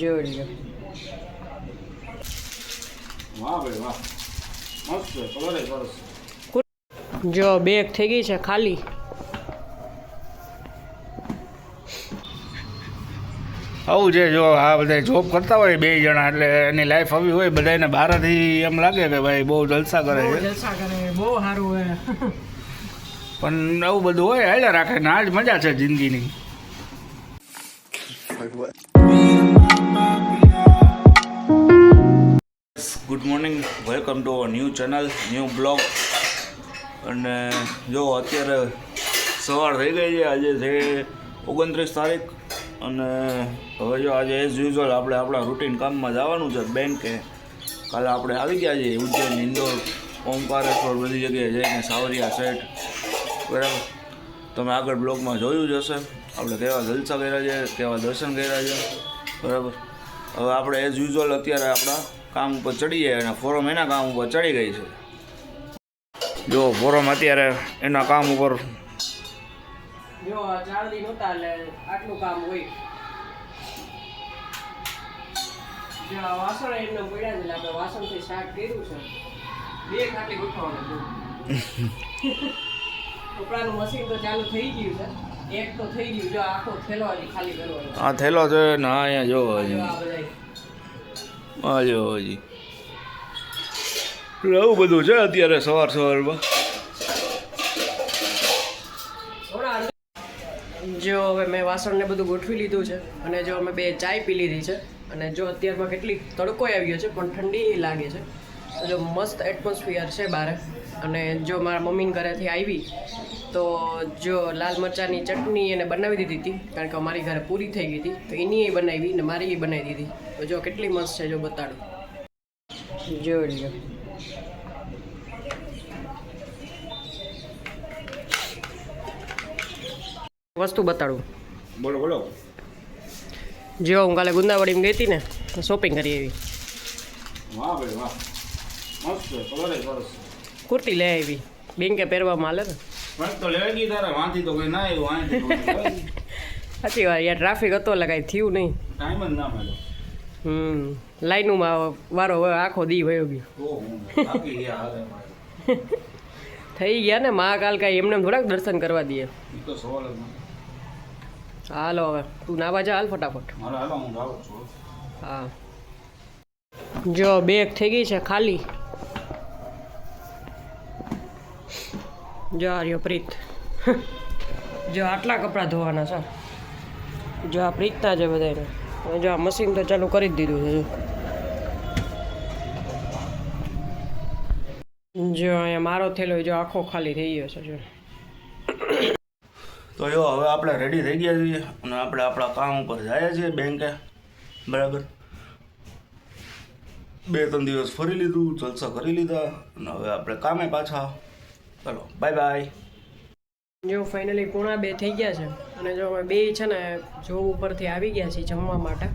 જોઈ વાહ ભાઈ વાહ, મસ્ત છે, કલર સરસ. જો બેગ થઈ ગઈ છે ખાલી. આવું છે, જો આ બધા જોબ કરતા હોય બે જણા, એટલે એની લાઈફ આવી હોય, બધાને બહારથી એમ લાગે કે ભાઈ બહુ જલસા કરે છે, જલસા કરે, બહુ સારું હોય. પણ આવું બધું હોય, હાલ્યા રાખે ને. આ જ મજા છે જિંદગીની. Good morning, welcome to our new channel, new blog. અને જો અત્યારે સવાર થઈ ગઈ છે, આજે છે 29 તારીખ. અને હવે જો આજે એઝ યુઝ્યુઅલ આપણે આપણા રૂટીન કામમાં જવાનું છે બેંકે. કાલે આપણે આવી ગયા છીએ ઉજ્જૈન, ઇન્દોર, ઓમકારેશ્વર, બધી જગ્યાએ જઈને સાવરિયા સેટ, બરાબર. તમે આગળ બ્લોગમાં જોયું જ હશે આપણે કેવા જલસા કર્યા છે, કેવા દર્શન કર્યા છે, બરાબર. હવે આપણે એઝ યુઝ્યુઅલ અત્યારે આપણા કામ ઉપર ચડી જાય, અને ફોરમ એના કામ ઉપર ચડી ગઈ છે. જો ફોરમ અત્યારે એના કામ ઉપર. જો 4 દિન હતા એટલે આટલું કામ હોય. જો આ વાસણ એમને પડ્યા છે, આપણે વાસણથી સ્ટાર્ટ કર્યું છે. બે ખાલી ગોઠવવાનું. કપડાનું મશીન તો ચાલુ થઈ ગયું છે, એક તો થઈ ગયું. જો આખો થેલો હજી ખાલી કરવાનો. આ થેલો છે ને અહીંયા જો હજી આ બધાય હા જો હજી આવું બધું છે અત્યારે સવારમાં. જો હવે મેં વાસણને બધું ગોઠવી લીધું છે, અને જો અમે બે ચાય પી લીધી છે. અને જો અત્યારમાં કેટલી તડકો આવ્યો છે, પણ ઠંડી લાગે છે. જો મસ્ત એટમોસ્ફિયર છે બહાર. અને જો મારા મમ્મીને ઘરેથી આવી તો જો લાલ મરચાંની ચટણી એને બનાવી દીધી હતી, કારણ કે અમારી ઘરે પૂરી થઈ ગઈ હતી, તો એની એ બનાવી ને મારી એ બનાવી દીધી. તો જો કેટલી મસ્ત છે, જો બતાડું. જોઈ લો. વસ્તુ બતાડું. બોલો બોલો. જો હું કાલે ગુંદાવાડીમાં ગઈ હતી ને, તો શોપિંગ કરી આવી. વાહ ભાઈ વાહ, મસ્ત છે, કલર સરસ. કુર્તી લઈ આવી, બેંકે પહેરવામાં હાલે ને. પણ તો લેવા ગઈ તારે, વાંથી તો કંઈ ના આવ્યું, વાંથી સાચી વાત યાર, ટ્રાફિક હતો એટલે કાંઈ થયું નહીં. ટાઈમ જ ના મળ્યો. લાઈનમાં વારો આખો દી વયો ગયો. થાકી ગયા હારે. થઈ ગયા ને મહાકાલ, કાંઈ એમને થોડાક દર્શન કરવા દઈએ. એ તો સવાલ જ નથી. હાલો હવે તું નાવા જા, હાલ ફટાફટ. મારે હાલો, હું જાઉં છું. હા જો બેગ થઈ ગઈ છે ખાલી. જો આર્યો પ્રીત. જો આટલા કપડાં ધોવાના છે. જો આ પ્રીતના છે બધાને. જો આ મશીન તો ચાલુ કરી જ દીધું છે. જો અહીંયા મારો થેલો જો આખો ખાલી થઈ ગયો છે. જો તો જો હવે આપણે રેડી થઈ ગયા છીએ, અને આપણે આપણા કામ ઉપર જઈએ છીએ બેંકે, બરાબર. 2-3 દિવસ ફરી લીધું, જલસા કરી લીધા, અને હવે આપણે કામે પાછા. ચલો બાય બાય. જો ફાઇનલી 1:30 થઈ ગયા છે, અને જો અમે બે છે ને જોબ ઉપરથી આવી ગયા છીએ જમવા માટે.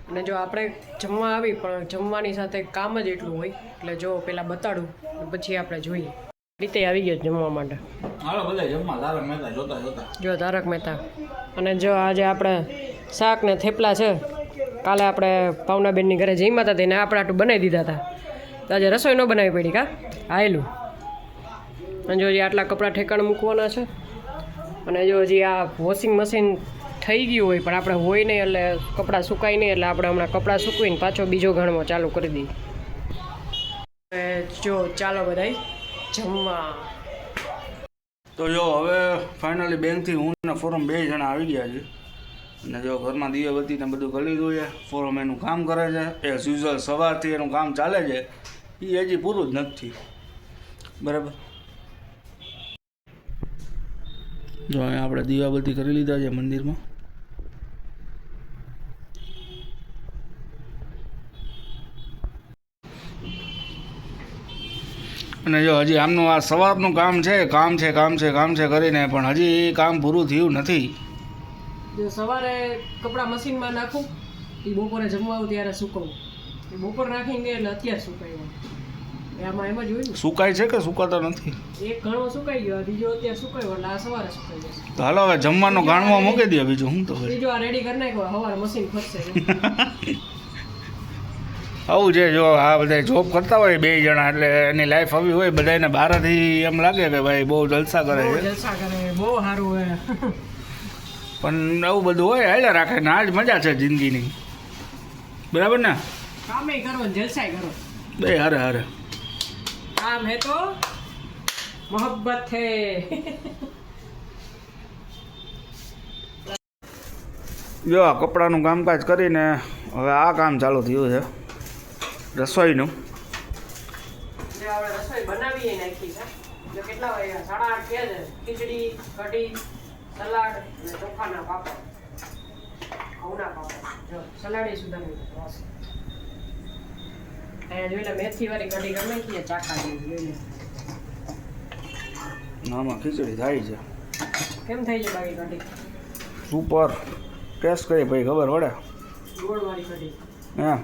અને જો આપણે જમવા આવી, પણ જમવાની સાથે કામ જ એટલું હોય, એટલે જો પહેલાં બતાડું પછી આપણે જોઈએ. રીતે આવી ગયા જમવા માટે. હાલો બધા જમવા, તારક મહેતા જોતા જોતા. જો તારક મહેતા. અને જો આજે આપણે શાક ને થેપલા છે, કાલે આપણે પાવનાબેનની ઘરે જમ્યા હતા, તેને આપણે આટલું બનાવી દીધા હતા. તો આજે રસોઈ ન બનાવી પડી કા આવેલું. અને જો હજી આટલા કપડાં ઠેકાણ મૂકવાના છે. અને જો હજી આ વોશિંગ મશીન થઈ ગયું હોય, પણ આપણે હોય નહીં એટલે કપડાં સુકાય નહીં, એટલે આપણે હમણાં કપડાં સૂકવીને પાછો બીજો ઘણમાં ચાલુ કરી દઈએ. જો ચાલો બધાય જમવા. તો જો હવે ફાઇનલી બેંકથી હું ને ફોરમ 2 જણા આવી ગયા છે. અને જો ઘરમાં દીવાબત્તીને બધું કરી લીધું છે. ફોરમ એનું કામ કરે છે એઝ યુઝ્યુઅલ, સવારથી એનું કામ ચાલે છે, એ હજી પૂરું જ નથી, બરાબર. જો અહીંયા આપણે દીવાબત્તી કરી લીધા છે મંદિરમાં. અને જો હજી આમનું આ સવારનું કામ છે કરીને, પણ હજી એ કામ પૂરું થયું નથી. જો સવારે કપડાં મશીનમાં નાખું, એ બપોરે જમવા આવું ત્યારે સુકવું. એ બપોર નાખીને એટલે અત્યારે સુકાય. એ આમાં એમ જ હોય ને. સુકાય છે કે સુકાતા નથી? એક ઘણો સુકાઈ ગયો, બીજો અત્યારે સુકાયો એટલે આ સવારે સુકાઈ જશે. તો હાલો હવે જમવાનું ગાણમાં મૂકી દે બીજું હું તો બીજો આ રેડી કરી નાખ્યો, સવારે મશીન ફરશે. આવું છે. જો આ બધા જોબ કરતા હોય બે જણા એટલે એની લાઈફ આવી હોય બધાને બહારથી એમ લાગે કે ભાઈ બહુ જલસા કરે બહુ છે, જલસા કરે, બહુ સારું હોય. પણ આવું બધું હોય હાલ્યા રાખે ને આ જ મજા છે જિંદગીની. બરાબર ને? કામે કરો ને જલસાય કરો. બે હારે હારે. કામ હે તો મોહબ્બત હે. જો આ કપડાનું કામકાજ કરીને હવે આ કામ ચાલુ થયું છે રસોઈનું. જે આપણે રસોઈ બનાવીએ નાખી છે. એટલે કેટલા વાગ્યા? 8:30 થયા છે. ખીચડી, કઢી, સલાડ અને ચોખાના પાપડ, ઘઉંના પાપડ. જો સલાડી સુધારી રસ. અહીંયા જોઈ લે મેથી વાળી કઢી કરી નાખીએ, ચાખા જેવી જોઈ લે. આમાં ખીચડી થાય છે કેમ થઈ છે બાકી કઢી? સુપર. ટેસ્ટ કરીએ ભાઈ ખબર પડે. ગોળવાળી કઢી. હા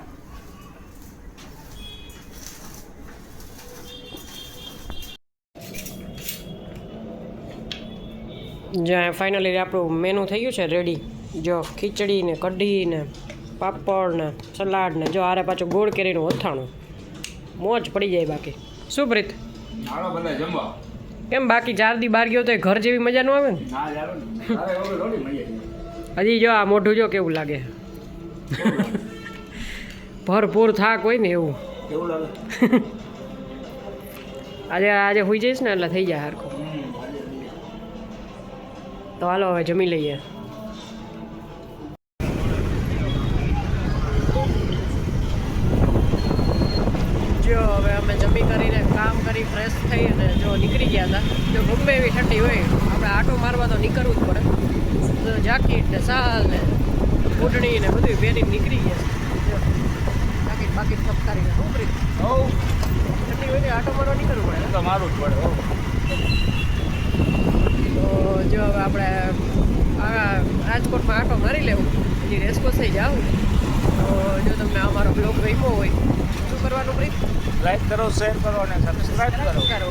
જ્યાં ફાઇનલી આપણું મેનુ થઈ ગયું છે રેડી. જો ખીચડી ને કઢી ને પાપડ ને સલાડ ને જો આરે પાછું ગોળ કેરીનું અથાણું. મોજ પડી જાય બાકી. શું પ્રીત? હાલો બધા જમવા. કેમ બાકી 4 દી બહાર ગયો તો એ ઘર જેવી મજા ન આવે ને? ના ચાલો ને. અરે હવે થોડી મજા આવે. હજી જો આ મોઢું જો કેવું લાગે. ભરપૂર થાક હોય ને એવું. કેવું લાગે? આજે હોઈ જઈશ ને એટલે થઈ જાય હરખું. તો હાલો હવે જમી લઈએ. જો હવે અમે જમી કરીને કામ કરી ફ્રેશ થઈ અને જો નીકળી ગયા હતા. જો ગમે એવી ઠંડી હોય આપણે આટો મારવા તો નીકળવું જ પડે. તો જાકીટ ને સાલ ને ઓઢણી ને બધું પહેરીને નીકળી ગયા છે. જો જાકીટ બાકીટ ફટકારીને ઉપરી ઠંડી હોય ને આટો મારવા નીકળવું પડે. તો મારું જ પડે. તો જો હવે આપણે રાજકોટમાં આટો મારી લેવું, હજી રેસકોસ થઈ જાવ. તો જો તમને અમારો બ્લોગ ગમ્યો હોય શું કરવાનું પ્રીત? લાઈક કરો, શેર કરો અને સબસ્ક્રાઇબ કરો. કરો.